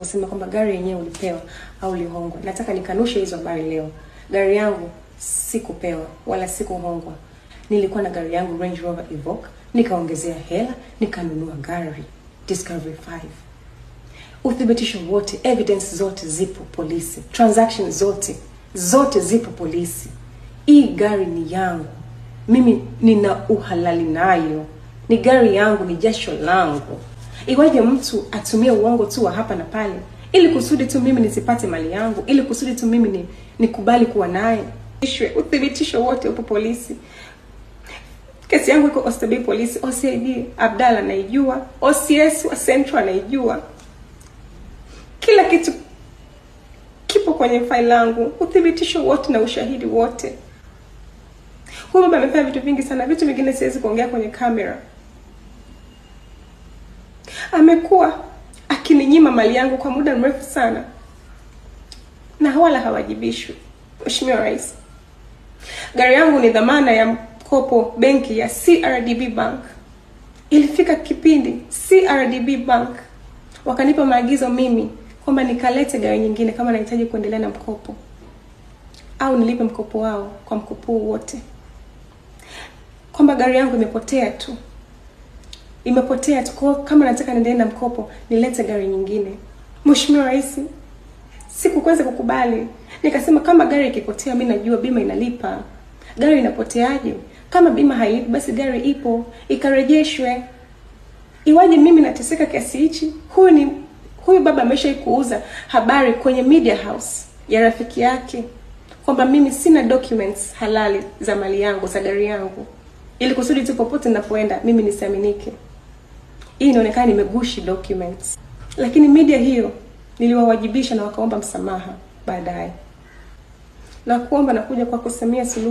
Usema kwamba gari yenyewe ulipewa au ulihongwa. Nataka nikanushe hizo habari leo. Gari yangu sikupewa wala sikuhongwa. Nilikuwa na gari yangu Range Rover Evoque, nikaongezea hela, nikanunua gari Discovery 5. Uthibitisho wote, evidence zote zipo polisi. Transactions zote zipo polisi. Hii gari ni yangu. Mimi nina uhalali nayo. Ni gari yangu, ni jasho langu. Iwaje mtu atumie uongo tu wa hapa na pale ili kusudi tu mimi nisipate mali yangu, ili kusudi tu mimi nikubali kuwa naye. Uthibitisho wote upo polisi. Kesi yangu iko Oysterbay polisi, OCID Abdalla anaijua, OCS wa Central anaijua. Kila kitu kipo kwenye file langu, uthibitisho wote na ushahidi wote. Huyu baba amefanya vitu vingi sana, vitu vingine siwezi kuongea kwenye kamera. Amekuwa akininyima mali yangu kwa muda mrefu sana na wala hawajibishwi. Mheshimiwa Rais, gari yangu ni dhamana ya mkopo benki ya CRDB Bank. Ilifika kipindi CRDB Bank wakanipa maagizo mimi kwamba nikalete gari nyingine kama nahitaji kuendelea na mkopo au nilipe mkopo wao kwa mkopo wote. Kwamba gari yangu imepotea tu. Kwa kama nataka niendelee na mkopo nilete gari nyingine. Mheshimiwa Rais, sikuweza kukubali. Nikasema kama gari ikipotea mimi najua bima inalipa. Gari inapoteaje? Kama bima hailipi basi gari ipo, ikarejeshwe. Iwaje mimi nateseka kiasi hichi? Huyu baba ameshaikuuza habari kwenye media house ya rafiki yake kwamba mimi sina documents halali za mali yangu, za gari yangu, ili kusudi tu popote ninapoenda mimi nisiaminike. Hii inaonekana nimegushi documents. Lakini media hiyo niliwawajibisha na wakaomba msamaha baadaye. Na kuomba na kuja kwa Samia Suluhu